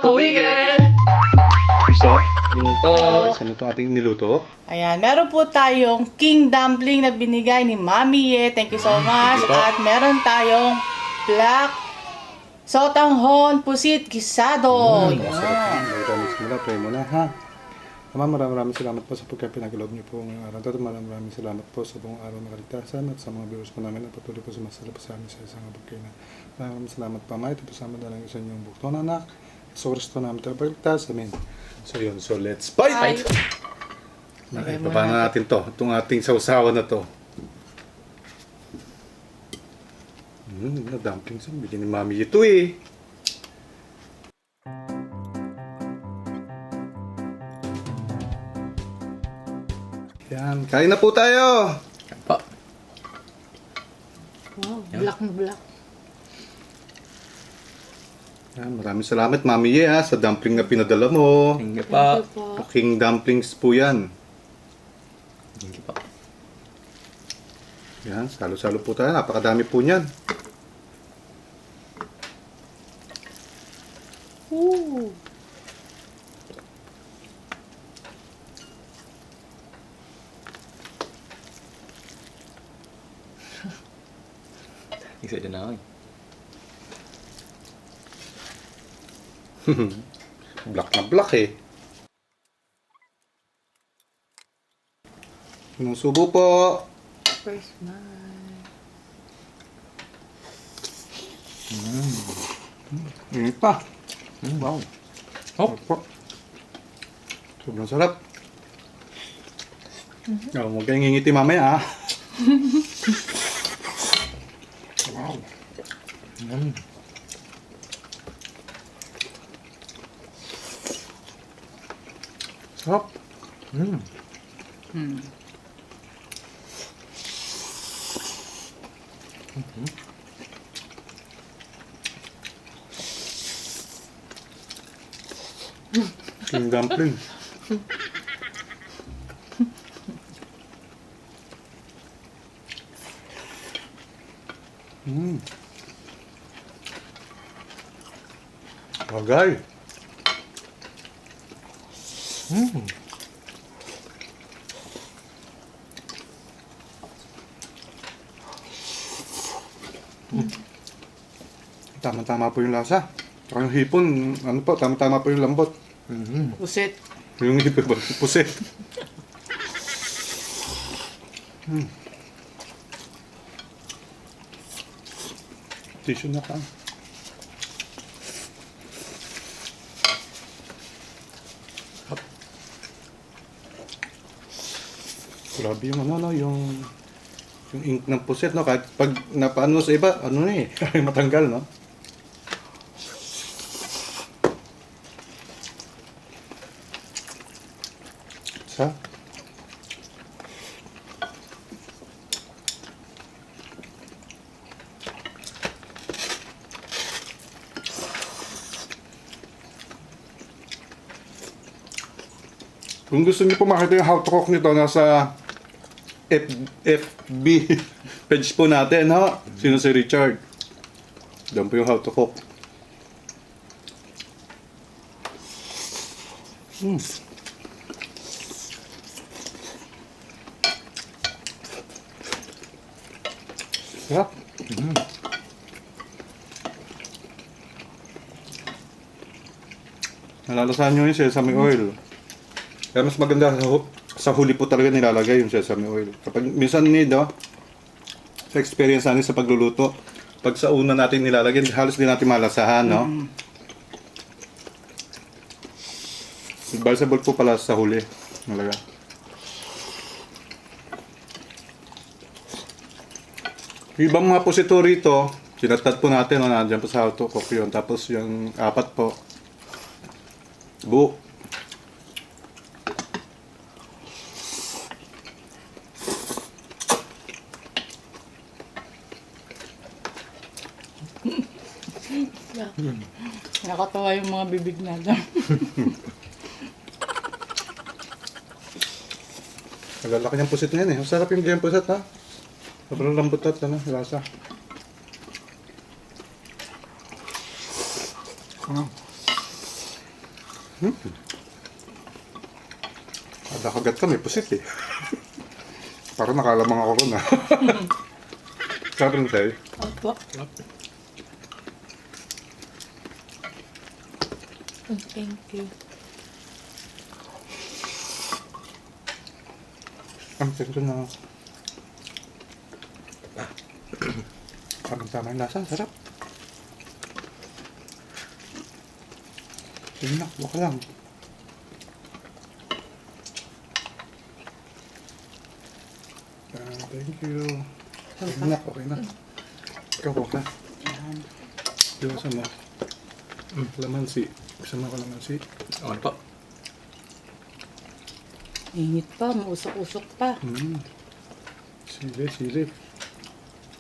Pumigil! So, ito. Saan ito ating niluto? Ayan, meron po tayong king dumpling na binigay ni Mami Ye. Thank you so much. Ito. At meron tayong black sotanghon pusit gisado. Masarap Yan. yan. Maraming simula. Pray mo na, ha? Ama, maraming salamat po sa pagkapinagalob niyo po ngayong araw. At maraming salamat po sa buong araw na kaligtasan at sa mga viewers po namin na patuloy po sumasala po sa amin sa isang abog kayo na. Maraming salamat pa, Ama. Ito po sa amin na lang sa inyong bukto na anak. Sa oras po namin ito paligtas. Amen. So yun. So let's fight! Lagay Okay, muna baba na natin to. Itong ating sausawan na to. Na-dumplings. Bigyan ni Mami ito eh. Yan. Kain na po tayo! Pa. Wow, black na black. Yan. Maraming salamat Mami Ye ha, sa dumpling na pinadala mo. Thank you pa. King dumplings po yan. Thank you pa. Yan. Salo-salo po tayo. Napakadami po niyan. Ooh. Excited na ako eh. Black na black eh. Sinusubo po. First man. Init pa. Wow. Oh. Opo. Sobrang sarap. Oh, huwag kayong ngingiti mamaya, ha? Wow. Sarap. King dumpling. Bagay. Tama-tama po yung lasa. Tsaka yung hipon, ano po, tama-tama po yung lambot. Pusit. Yung hipon ba? Pusit. Tissue na ka. Grabe yung ano, no, yung ink ng puset, no? Kahit pag napaano sa iba, ano na eh, matanggal, no? Sa? Kung gusto niyo po makita yung how to cook nito, nasa FB page po natin, ha? Sino si Richard? Doon po yung how to cook. Sarap. Nalalasahan nyo yung sesame oil. Kaya mas maganda sa huli po talaga nilalagay yung sesame oil. Kapag minsan sa experience natin sa pagluluto, pag sa una natin nilalagay, halos di natin malasahan, no? Advisable po pala sa huli. Talaga. Yung ibang mga posito rito, sinatat po natin, no? Nandiyan po sa how to cook yun. Tapos yung apat po, buo. Nakatawa yung mga bibig natin. Nagalaki niyang pusit na yan eh. Ang sarap yung ganyan pusit, ha? Sobrang lambot at lasa. Kada kagat ka, may pusit eh. Parang nakalamang ako ron ah. Sarap rin sa'yo. Opo. Thank you. Ang sarap na. Parang tama yung lasa, sarap. Sige na, buka lang. Thank you. Okay na, okay na. Ikaw, buka. Yan. Iwasan mo. Lamansi. Isama ko lamansi. Ano po? Init pa, mausok-usok pa. Sili, sili.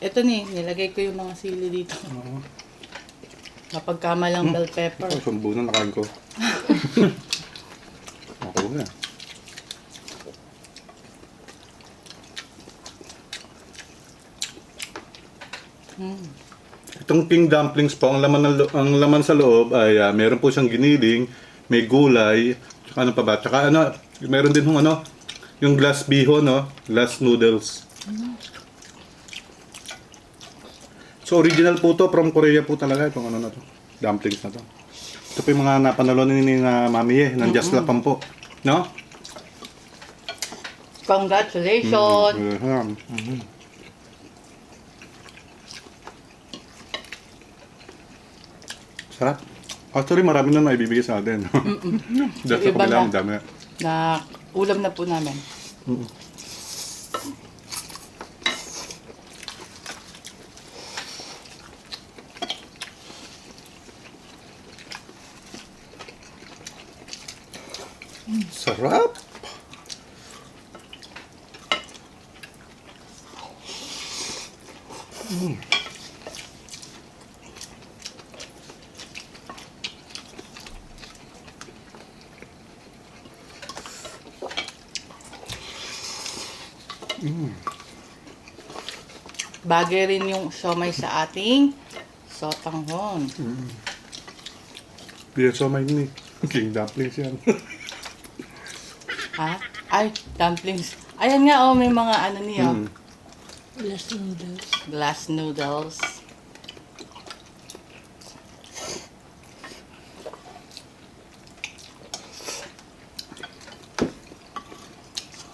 Ito ni, nilagay ko yung mga sili dito. Oo. Kapag kamalang bell pepper. Ito, sumbo na nakain ko. Ako na. Itong king dumplings po, ang laman sa loob ay meron po siyang giniling, may gulay, tsaka ano pa ba? Tsaka ano, meron din yung glass bihon, no? Glass noodles. So original po to, from Korea po talaga itong ano na to, dumplings na to. Ito po yung mga napanalo ni Mami ng Just Lapam po. No? Congratulations! Sarap. Actually, marami na naibibigay sa atin. Just Yung iba lang, na. dami. Na ulam na po namin. Sarap! Bagay rin yung siomay sa ating sotanghon. Piso may ni. King dumplings yan. Ha? Ay, dumplings. Ayan nga, oh, may mga ano niya. Glass noodles. Glass noodles.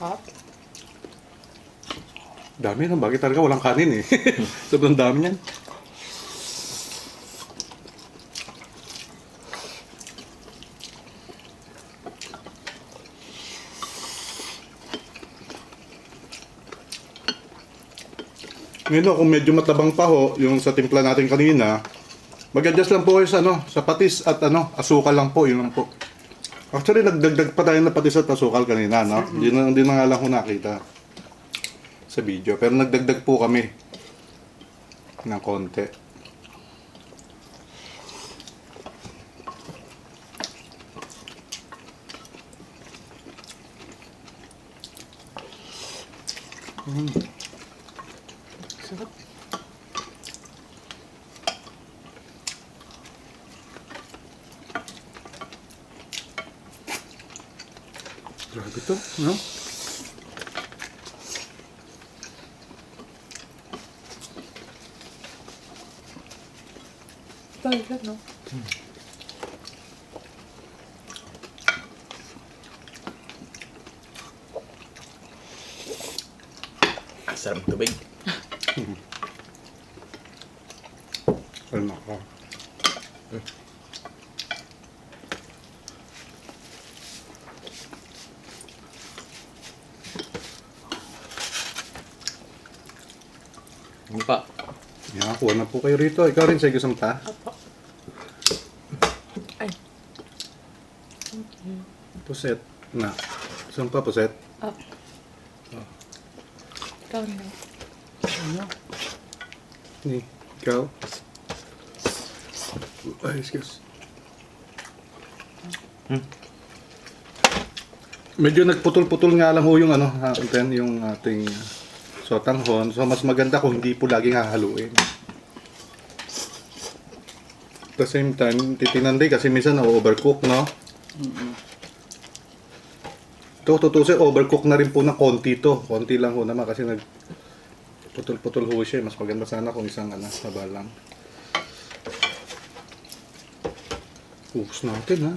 Hot. Dami ng bagay talaga, walang kanin eh. Sobrang dami niyan. Ngayon kung medyo matabang pa ho, yung sa timpla natin kanina, mag-adjust lang po kayo sa patis at asukal lang po, yun lang po. Actually, nagdagdag pa tayo na patis at asukal kanina, no? Hindi na nga lang ko nakita sa video. Pero nagdagdag po kami ng konti. Sarap. Grabe to, no? Talaga, no? Sarap ng tubig. Ano ka? Ano pa? Yan, kuha na po kayo rito. Ikaw rin, sa gusam pa. Apo. Ay. Puset. Na. Saan pa, puset? Up. Ikaw na. Ano? Ni, ikaw? Ay, excuse. Medyo nagputol-putol nga lang ho yung yung ating sotanghon. So, mas maganda kung hindi po laging hahaluin. At the same time, titingnan din kasi minsan na-overcook, no? Ito, tutusin, overcook na rin po ng konti to. Konti lang ho naman kasi putol-putol ho siya. Mas maganda sana kung isang haba lang. Ubus natin ha.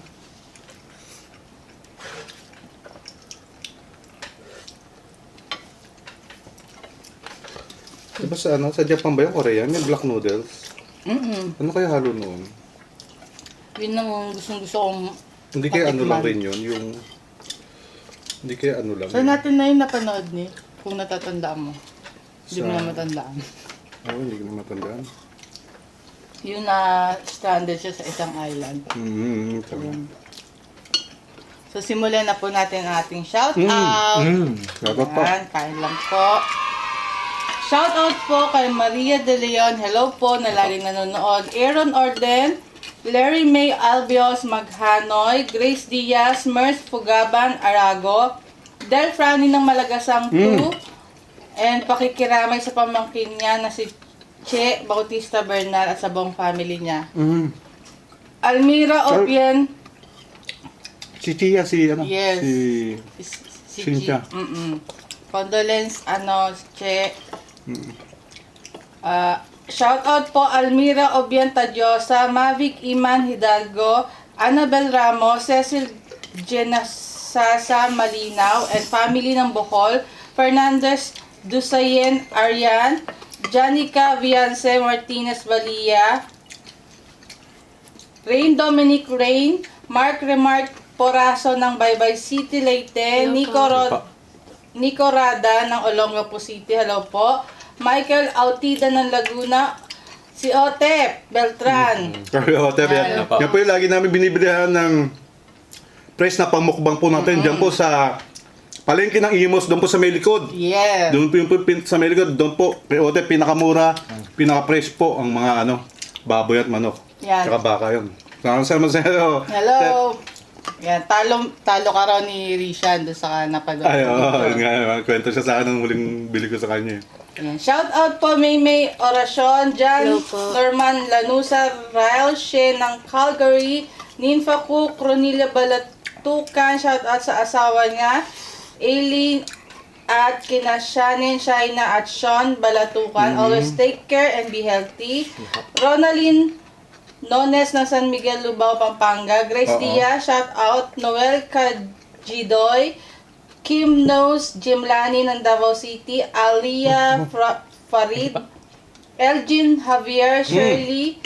Diba sa Japan ba yung Korean? Yung black noodles? Ano kaya halo noon? Yun ang gusto kong Hindi kaya ano lang patikman. rin yun, yung... Hindi kaya ano lang Saan yun. natin na yung napanood ni? Kung natatandaan mo. Hindi mo Sa- na matandaan. Oo, hindi ko na matandaan. Yung na stranded siya sa isang island. Tama. So simulan na po natin ang ating shout out. Dapat pa. Yan, kain lang po. Shout out po kay Maria De Leon. Hello po na laging nanonood. Aaron Orden, Larry May Albios Maghanoy, Grace Diaz, Merce Fugaban Arago, Del Franny ng Malagasang 2, and pakikiramay sa pamangkin niya na si Che Bautista Bernal at sa buong family niya. Almira Opien, Si Tia, Yes. si Cynthia. Condolence, Che. Shout out po Almira Obienta Diosa, Mavic Iman Hidalgo, Annabel Ramos, Cecil Genasasa Malinaw, and family ng Bohol, Fernandez Dusayen Arian, Janica Viance Martinez Valia, Rain Dominic Rain, Mark Remark Poraso ng Baybay City, Leyte, Nico Rada ng Olongapo City, hello po. Michael Autida ng Laguna, si Otep Beltran. Hotel yan. Yan. Yan po yung lagi namin binibilihan ng price na pamukbang po natin. Diyan po sa palengke ng Imos, doon po sa may likod. Yeah. Doon po yung sa may likod, doon po kay Hotel, pinakamura, pinaka-price po ang mga baboy at manok. Yan. Tsaka baka yun. Salamat sa iyo. Hello. Yan, talo ka raw ni Rishan doon sa napag- Ay, yun nga. Kwento siya sa akin ng muling bili ko sa kanya. Yan. Shout out po Maymay Orasyon, Jan Hello po. Norman Lanusa, Ryle Shen ng Calgary, Ninfa Cook, Ronilla Balatukan, shout out sa asawa niya, Aileen at kina Shannon, Shaina at Sean Balatukan. Always take care and be healthy. Ronaldin Nones ng San Miguel, Lubao, Pampanga. Grace Diaz, shout out. Noel Kajidoy. Kim Knows, Jimlani ng Davao City. Alia Farid. Elgin Javier, Shirley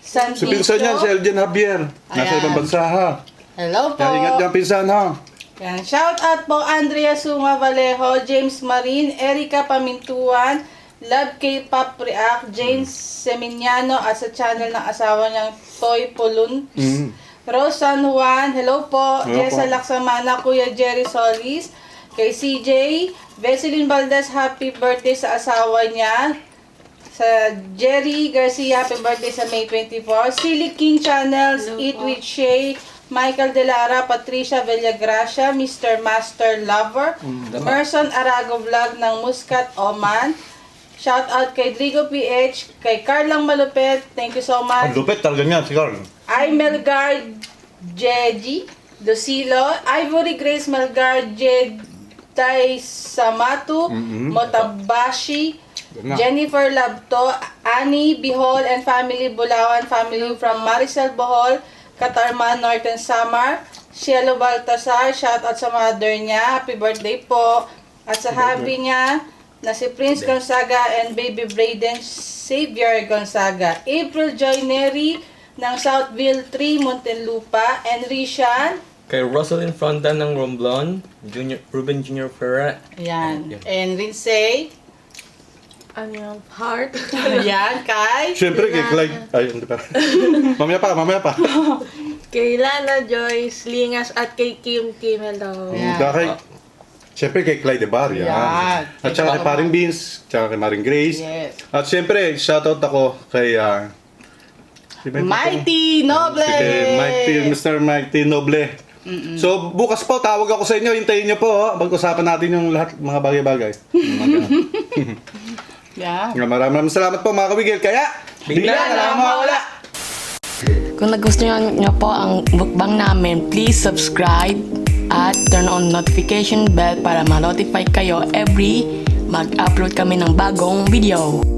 San Si pinsan niyan, si Elgin Javier. Nasa Ayan. ibang bansa ha. Hello po. Kaya ingat dyan pinsan ha. Yan. Shout out po Andrea Sunga Vallejo, James Marin, Erica Pamintuan, Love K-Pop React, James Seminiano at sa channel ng asawa niyang Toy Pulun. Rose San Juan, hello po. Hello Jessa po. Laksamana, Kuya Jerry Solis. Kay CJ, Veselin Valdez, happy birthday sa asawa niya. Sa Jerry Garcia, happy birthday sa May 24. Silly King Channels, Hello Eat po. with Shay, Michael De Lara, Patricia Villagracia, Mr. Master Lover, Merson Arago Vlog ng Muscat, Oman. Shout out kay Drigo PH, kay Carlang Malupet, thank you so much. lupit talaga niya si Carl. I Melgar Jeji Dosilo, Ivory Grace Melgar Jeday Samatu, Motabashi, Na. Jennifer Labto, Annie Bihol and family Bulawan family from Maricel Bohol, Katarman, Northern Samar, Cielo Baltasar, shout out sa mother niya, happy birthday po. At sa hubby niya, na si Prince Gonzaga and baby Brayden Xavier Gonzaga. April Joy Neri ng Southville 3, Muntinlupa, and Rishan. Kay Rosalind Fronda ng Romblon, Ruben Jr. Ferrer. Ayan. Yan. And Rinsay. Ano yung heart? Ayan, kay. Siyempre kay Clyde. Ay, hindi pa. mamaya pa. Kay Lana Joyce Lingas at kay Kim Hello. Ayan. Kay, siyempre kay Clyde Bar, yan. Yan. At saka kay Paring Beans, tsaka kay Maring Grace. Yes. At siyempre, shoutout ako kay si Ben- Mighty Noble! Si kay Mr. Mighty Noble. So, bukas po, tawag ako sa inyo. Hintayin niyo po. Pag-usapan natin yung lahat, mga bagay-bagay. Yeah. Maraming salamat po mga kawigil. Kaya, Bigla na mawala. Kung nagustuhan nyo po ang mukbang namin, please subscribe at turn on notification bell para ma-notify kayo every mag-upload kami ng bagong video.